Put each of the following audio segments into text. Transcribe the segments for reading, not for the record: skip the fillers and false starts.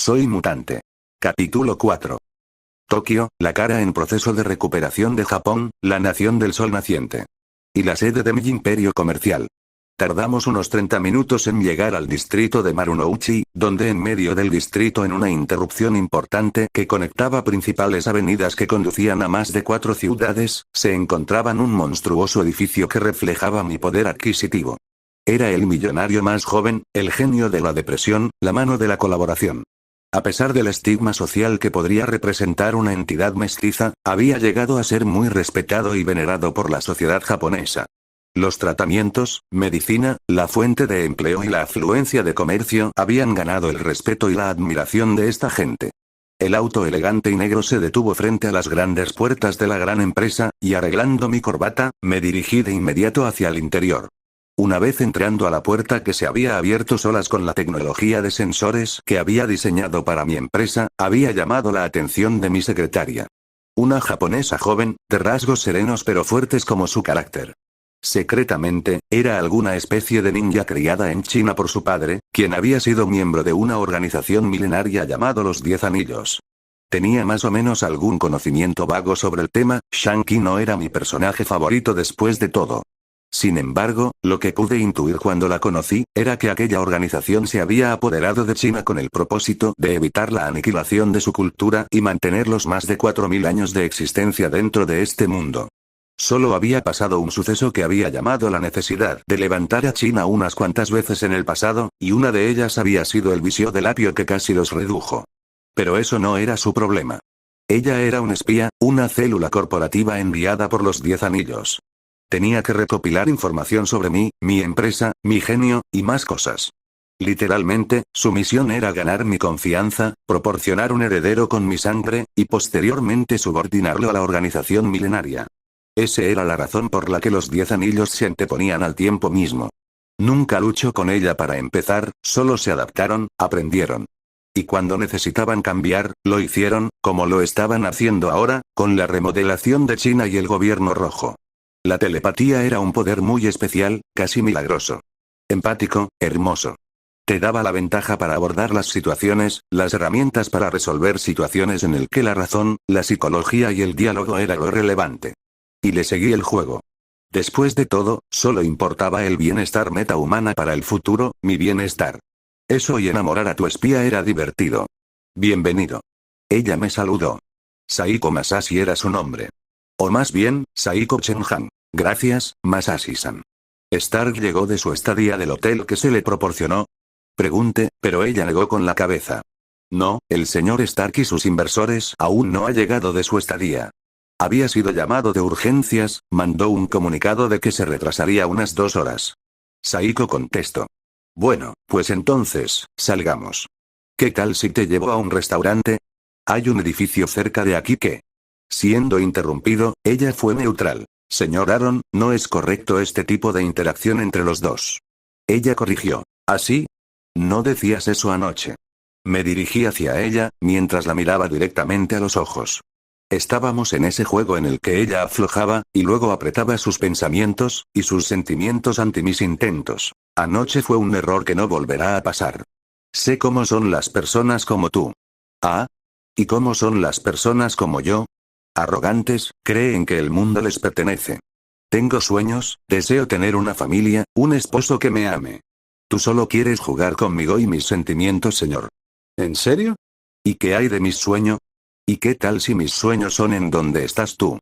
Soy mutante. Capítulo 4. Tokio, la cara en proceso de recuperación de Japón, la nación del sol naciente. Y la sede de mi imperio comercial. Tardamos unos 30 minutos en llegar al distrito de Marunouchi, donde en medio del distrito, en una interrupción importante que conectaba principales avenidas que conducían a más de 4 ciudades, se encontraban un monstruoso edificio que reflejaba mi poder adquisitivo. Era el millonario más joven, el genio de la depresión, la mano de la colaboración. A pesar del estigma social que podría representar una entidad mestiza, había llegado a ser muy respetado y venerado por la sociedad japonesa. Los tratamientos, medicina, la fuente de empleo y la afluencia de comercio habían ganado el respeto y la admiración de esta gente. El auto elegante y negro se detuvo frente a las grandes puertas de la gran empresa, y arreglando mi corbata, me dirigí de inmediato hacia el interior. Una vez entrando a la puerta que se había abierto solas con la tecnología de sensores que había diseñado para mi empresa, había llamado la atención de mi secretaria. Una japonesa joven, de rasgos serenos pero fuertes como su carácter. Secretamente, era alguna especie de ninja criada en China por su padre, quien había sido miembro de una organización milenaria llamado los 10 Anillos. Tenía más o menos algún conocimiento vago sobre el tema. Shanky no era mi personaje favorito después de todo. Sin embargo, lo que pude intuir cuando la conocí, era que aquella organización se había apoderado de China con el propósito de evitar la aniquilación de su cultura y mantener los más de 4000 años de existencia dentro de este mundo. Solo había pasado un suceso que había llamado la necesidad de levantar a China unas cuantas veces en el pasado, y una de ellas había sido el vicio del apio que casi los redujo. Pero eso no era su problema. Ella era un espía, una célula corporativa enviada por los 10 Anillos. Tenía que recopilar información sobre mí, mi empresa, mi genio, y más cosas. Literalmente, su misión era ganar mi confianza, proporcionar un heredero con mi sangre, y posteriormente subordinarlo a la organización milenaria. Esa era la razón por la que los 10 Anillos se anteponían al tiempo mismo. Nunca luchó con ella para empezar, solo se adaptaron, aprendieron. Y cuando necesitaban cambiar, lo hicieron, como lo estaban haciendo ahora, con la remodelación de China y el gobierno rojo. La telepatía era un poder muy especial, casi milagroso. Empático, hermoso. Te daba la ventaja para abordar las situaciones, las herramientas para resolver situaciones en el que la razón, la psicología y el diálogo era lo relevante. Y le seguí el juego. Después de todo, solo importaba el bienestar metahumana para el futuro, mi bienestar. Eso y enamorar a tu espía era divertido. Bienvenido. Ella me saludó. Saiko Masashi era su nombre. O más bien, Saiko Chen-han. Gracias, Masashi-san. ¿Stark llegó de su estadía del hotel que se le proporcionó? Pregunté, pero ella negó con la cabeza. No, el señor Stark y sus inversores aún no ha llegado de su estadía. Había sido llamado de urgencias, mandó un comunicado de que se retrasaría unas 2 horas. Saiko contestó. Bueno, pues entonces, salgamos. ¿Qué tal si te llevo a un restaurante? Hay un edificio cerca de aquí que... Siendo interrumpido, ella fue neutral. Señor Aaron, no es correcto este tipo de interacción entre los dos. Ella corrigió. ¿Así? No decías eso anoche. Me dirigí hacia ella, mientras la miraba directamente a los ojos. Estábamos en ese juego en el que ella aflojaba, y luego apretaba sus pensamientos, y sus sentimientos ante mis intentos. Anoche fue un error que no volverá a pasar. Sé cómo son las personas como tú. ¿Ah? ¿Y cómo son las personas como yo? Arrogantes, creen que el mundo les pertenece. Tengo sueños, deseo tener una familia, un esposo que me ame. Tú solo quieres jugar conmigo y mis sentimientos, señor. ¿En serio? ¿Y qué hay de mis sueños? ¿Y qué tal si mis sueños son en donde estás tú?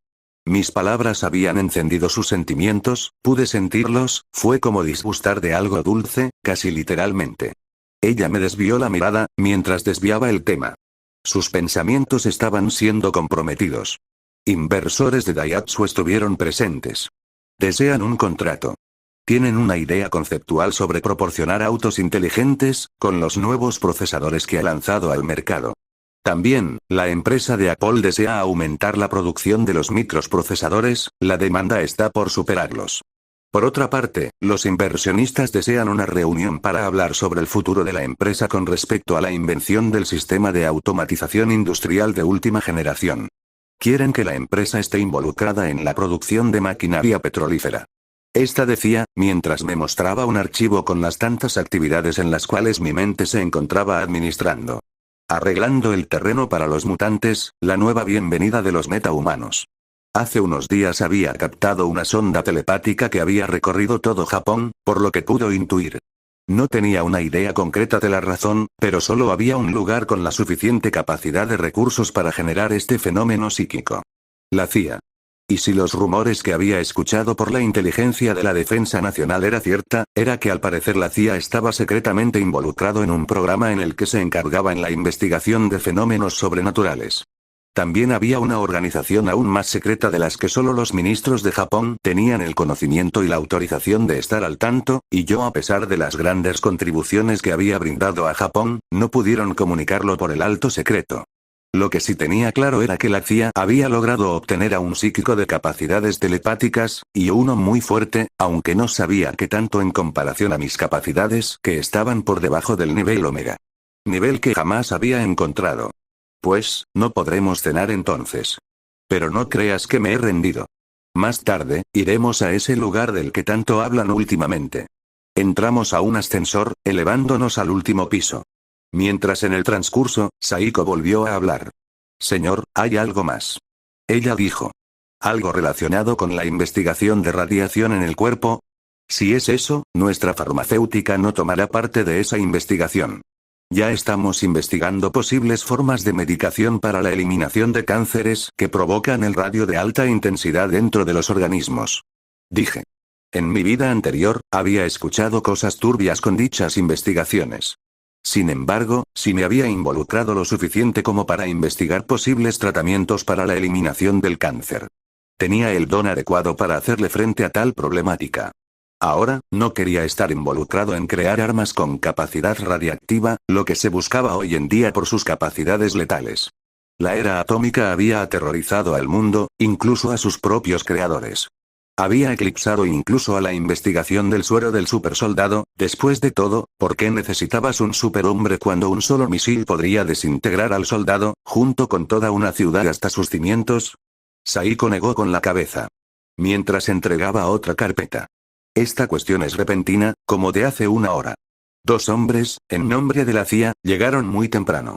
Mis palabras habían encendido sus sentimientos, pude sentirlos, fue como disgustar de algo dulce, casi literalmente. Ella me desvió la mirada, mientras desviaba el tema. Sus pensamientos estaban siendo comprometidos. Inversores de Daihatsu estuvieron presentes. Desean un contrato. Tienen una idea conceptual sobre proporcionar autos inteligentes, con los nuevos procesadores que ha lanzado al mercado. También, la empresa de Apple desea aumentar la producción de los microprocesadores, la demanda está por superarlos. Por otra parte, los inversionistas desean una reunión para hablar sobre el futuro de la empresa con respecto a la invención del sistema de automatización industrial de última generación. Quieren que la empresa esté involucrada en la producción de maquinaria petrolífera. Esta decía, mientras me mostraba un archivo con las tantas actividades en las cuales mi mente se encontraba administrando. Arreglando el terreno para los mutantes, la nueva bienvenida de los metahumanos. Hace unos días había captado una sonda telepática que había recorrido todo Japón, por lo que pudo intuir. No tenía una idea concreta de la razón, pero solo había un lugar con la suficiente capacidad de recursos para generar este fenómeno psíquico. La CIA. Y si los rumores que había escuchado por la inteligencia de la Defensa Nacional era cierta, era que al parecer la CIA estaba secretamente involucrado en un programa en el que se encargaba en la investigación de fenómenos sobrenaturales. También había una organización aún más secreta de las que solo los ministros de Japón tenían el conocimiento y la autorización de estar al tanto, y yo, a pesar de las grandes contribuciones que había brindado a Japón, no pudieron comunicarlo por el alto secreto. Lo que sí tenía claro era que la CIA había logrado obtener a un psíquico de capacidades telepáticas, y uno muy fuerte, aunque no sabía qué tanto en comparación a mis capacidades, que estaban por debajo del nivel Omega. Nivel que jamás había encontrado. Pues, no podremos cenar entonces. Pero no creas que me he rendido. Más tarde, iremos a ese lugar del que tanto hablan últimamente. Entramos a un ascensor, elevándonos al último piso. Mientras en el transcurso, Saiko volvió a hablar. Señor, hay algo más. Ella dijo. ¿Algo relacionado con la investigación de radiación en el cuerpo? Si es eso, nuestra farmacéutica no tomará parte de esa investigación. Ya estamos investigando posibles formas de medicación para la eliminación de cánceres que provocan el radio de alta intensidad dentro de los organismos. Dije. En mi vida anterior, había escuchado cosas turbias con dichas investigaciones. Sin embargo, sí me había involucrado lo suficiente como para investigar posibles tratamientos para la eliminación del cáncer. Tenía el don adecuado para hacerle frente a tal problemática. Ahora, no quería estar involucrado en crear armas con capacidad radiactiva, lo que se buscaba hoy en día por sus capacidades letales. La era atómica había aterrorizado al mundo, incluso a sus propios creadores. Había eclipsado incluso a la investigación del suero del supersoldado. Después de todo, ¿por qué necesitabas un superhombre cuando un solo misil podría desintegrar al soldado, junto con toda una ciudad hasta sus cimientos? Saiko negó con la cabeza. Mientras entregaba otra carpeta. Esta cuestión es repentina, como de hace una hora. 2 hombres, en nombre de la CIA, llegaron muy temprano.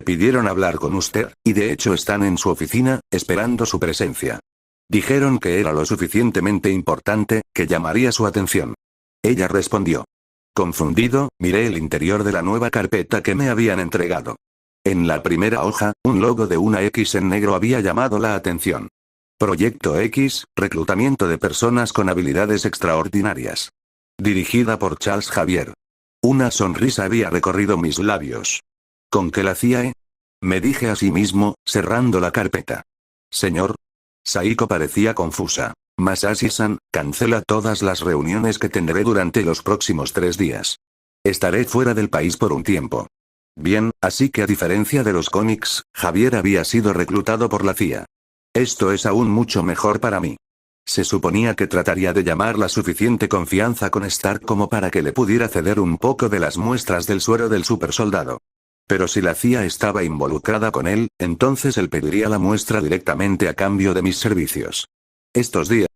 Pidieron hablar con usted, y de hecho están en su oficina, esperando su presencia. Dijeron que era lo suficientemente importante, que llamaría su atención. Ella respondió. Confundido, miré el interior de la nueva carpeta que me habían entregado. En la primera hoja, un logo de una X en negro había llamado la atención. Proyecto X, reclutamiento de personas con habilidades extraordinarias. Dirigida por Charles Xavier. Una sonrisa había recorrido mis labios. ¿Con qué la hacía, Me dije a sí mismo, cerrando la carpeta. Señor. Saiko parecía confusa. Masashi-san, cancela todas las reuniones que tendré durante los próximos 3 días. Estaré fuera del país por un tiempo. Bien, así que a diferencia de los cómics, Javier había sido reclutado por la CIA. Esto es aún mucho mejor para mí. Se suponía que trataría de llamar la suficiente confianza con Stark como para que le pudiera ceder un poco de las muestras del suero del supersoldado. Pero si la CIA estaba involucrada con él, entonces él pediría la muestra directamente a cambio de mis servicios. Estos días